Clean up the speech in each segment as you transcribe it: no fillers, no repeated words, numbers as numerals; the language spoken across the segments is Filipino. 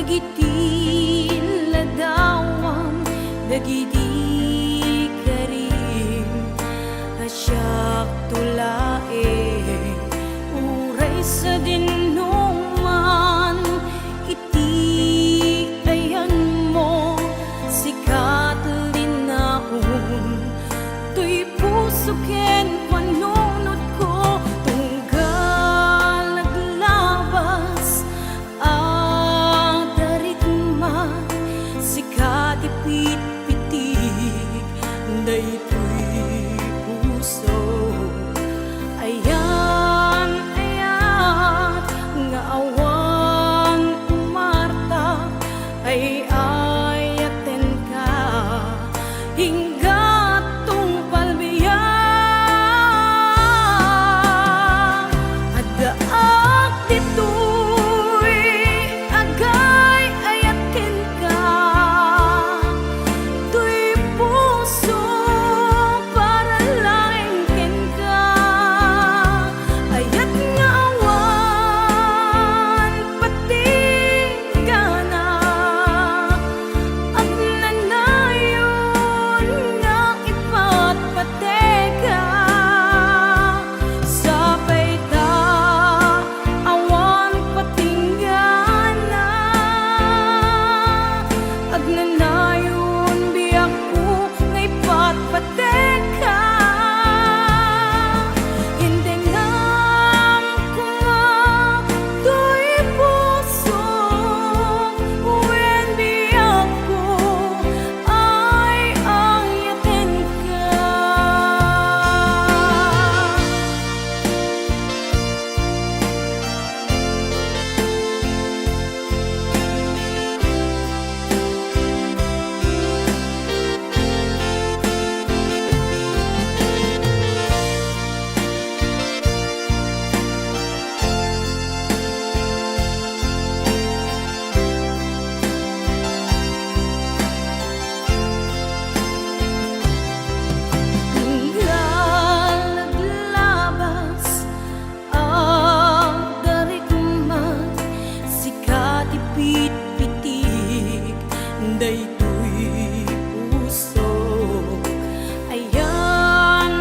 Dagiti ladawang dagiti karim asyak tulae uray sa dinuman iti ayan mo sikat linaon tuy puso ken panunod ko tunggal naglabas sikat ipit-pitig daytoy puso ayan nga awan umarta ay ayaten ka hinggat tungpalbiyan adaak ditoy agay ayaten ka daytoy puso ayan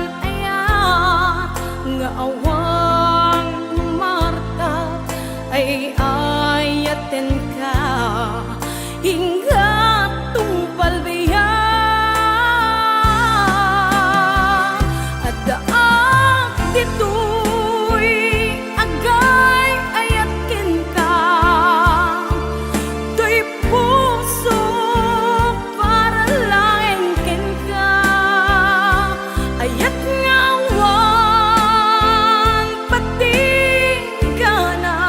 nga awang umarta ay ayaten ka hinggat tungpalbiyan adaak ditoy agay ayaten ka tuy puso ayat nga awan patingana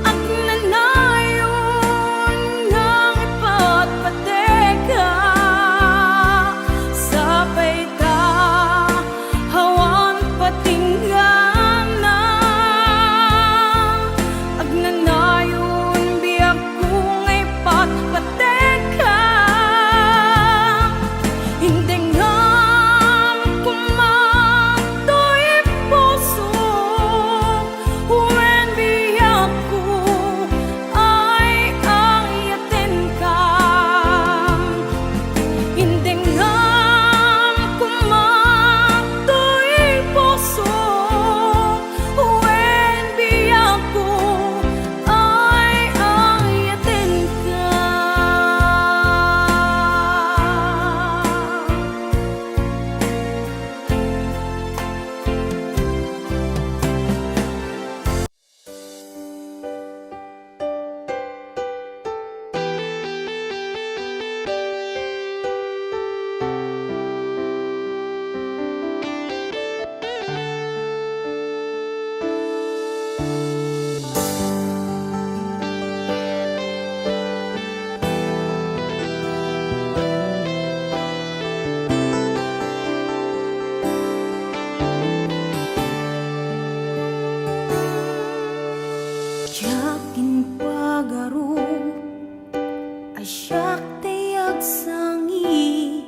at nanayon ngang ipatpateka sabay ta awan patingana at nanayon biyak kong ipatpateka hindi nga asyak tayag sangi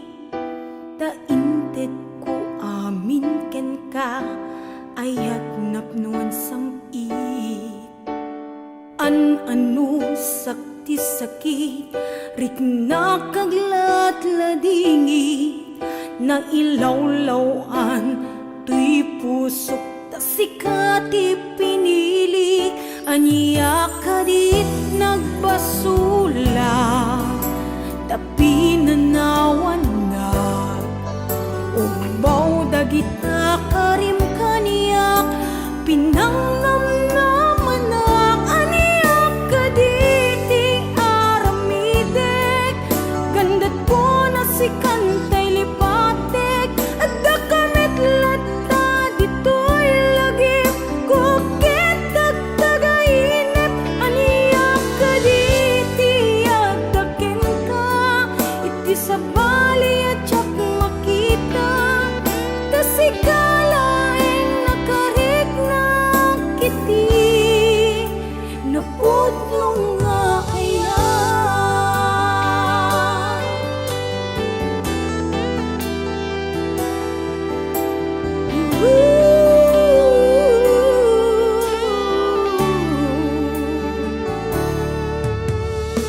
tainted ko amin ken ka ayat napnuan samit ano sakti sakit rik nakaglatladingit na ilawlawan tuy pusok ta sikati pinili aniya kadit nagbasula tapi nanawan na ubaw dagita karim kaniyak pinangnamnaman na aniyak kaditi aramidek gandat ko na si kantay lipatek at dakamit lata dito'y lagip kukit tagtagainip aniyak kaditi at dakin ka iti sa bali at tsak makita tasikalaing nakarik na kiti napudlong nga ayan.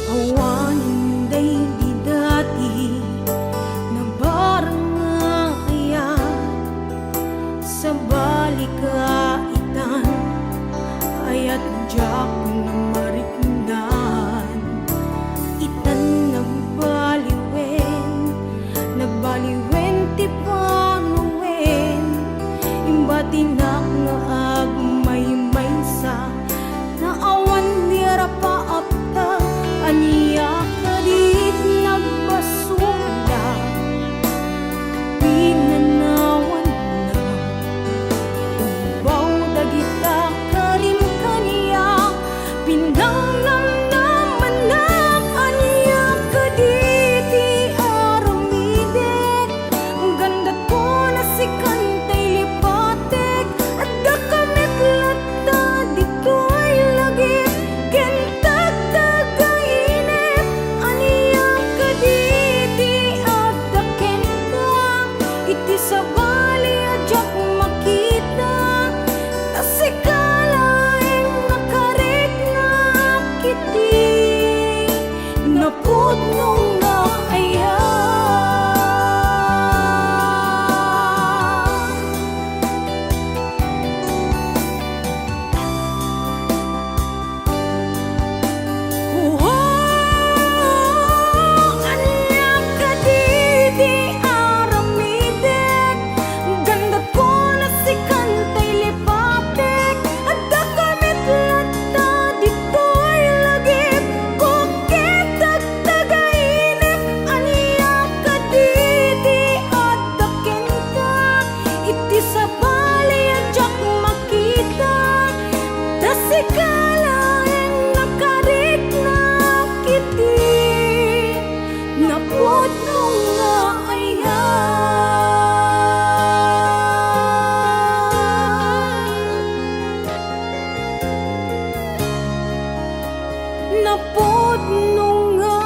Awanin day di dati na barang nga ayan sa balikaitan ayat jak na mariknan itan nagbaliwen ti panuwen imbatinak nga agmay sa na awan dira paapta aniya kadit nagbasula pinanawan na ubaw dagita karim kaniya pinangnamnaman na aniya kaditi aramidek gandat ko na si kantay lipatek at dakamit lata dito'y lagip kentag tagainip aniya kaditi at daken ka iti sa bali at jak makita tasikalaing nakarik na kiti napudlong nga ayan. Aniyak kaditi aramidek gandat ko na si kantay lipatek at dakamit lata dito'y lagip kukit tagtagainip aniyak kaditi at daken ka iti sa bali at jak makita tasikalaing nakarik na kiti napudlong nga ayan napudlong nga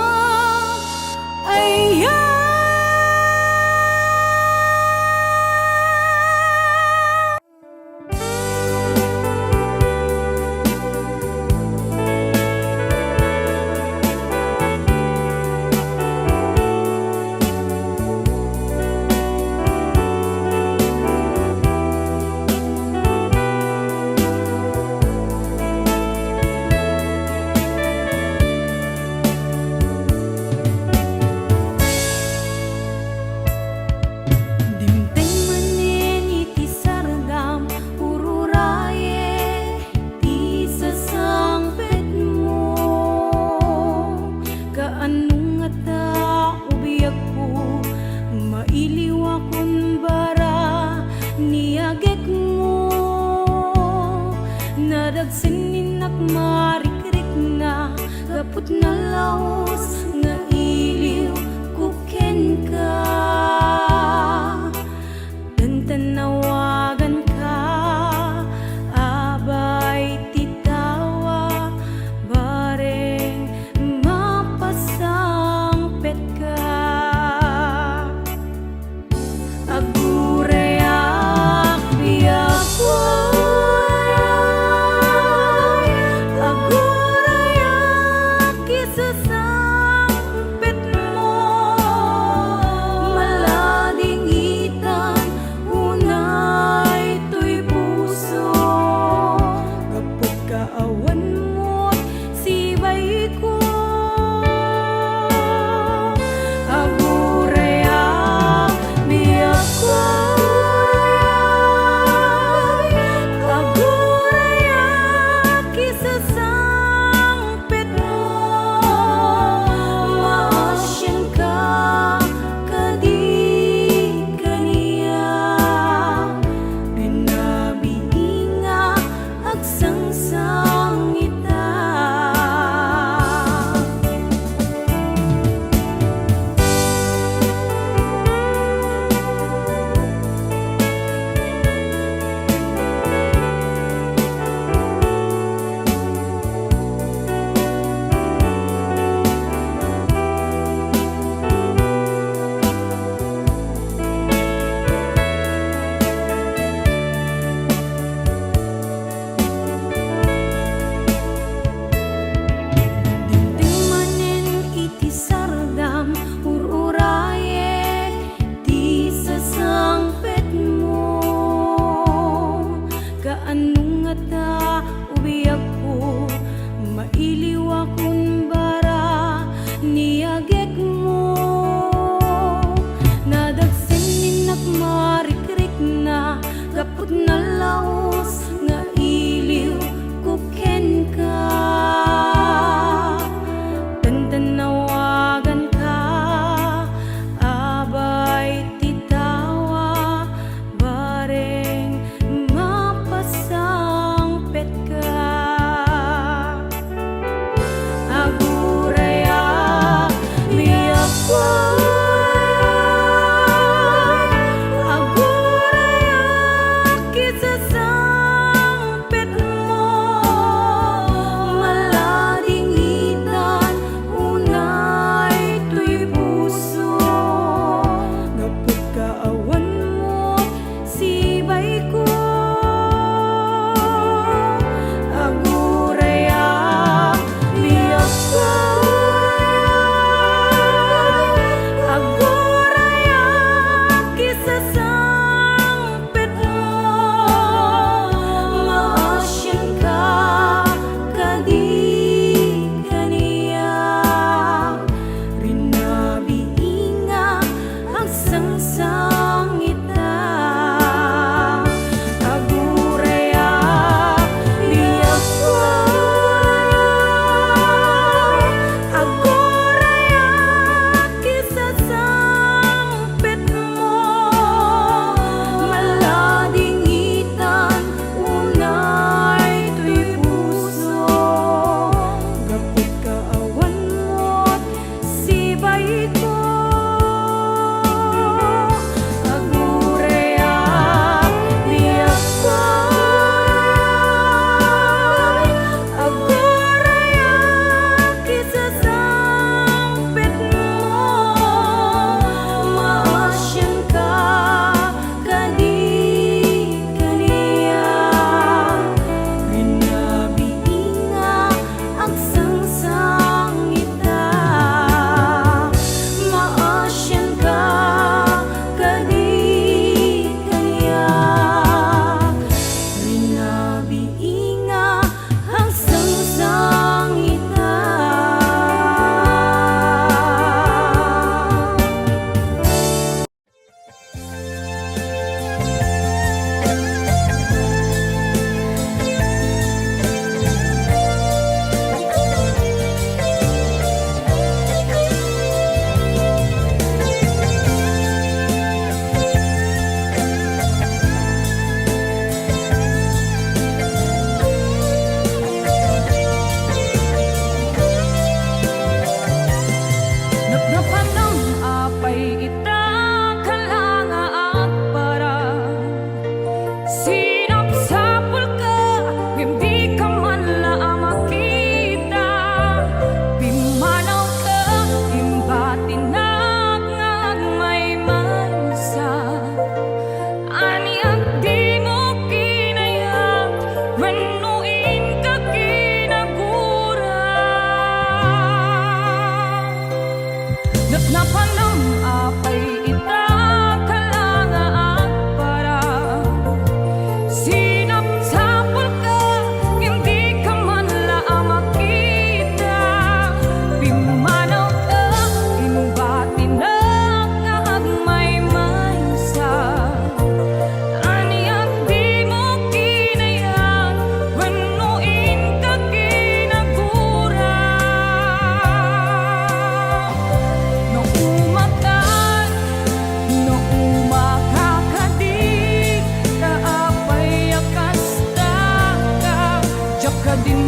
ayan. Dimteng manen iti sardam ururaye ti sasangpet mo kaanong ata ubiyag ko mailiw akong bara niyagek mo nadagsanin ak marikrik na gapot na laos nga iliw kuken ka tanawagan ka abay titawa bareng mapasangpet ka agureyak biyak ko agureyak awan mo't sibay ko. Aguraya biyak ko, aguraya kisasangpit mo. Maasyan ka kadi kaniya, binabiinga agsangsang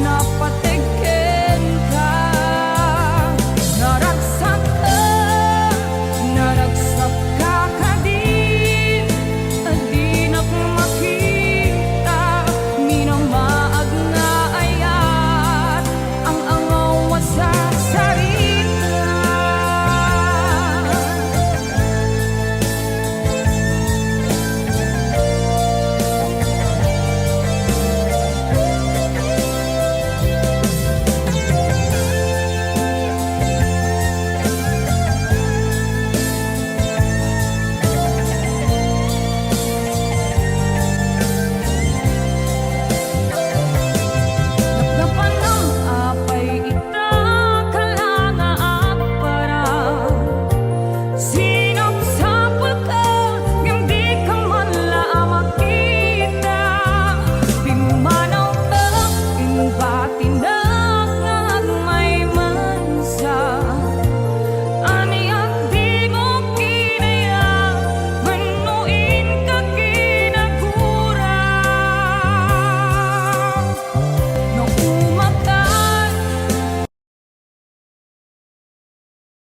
napatay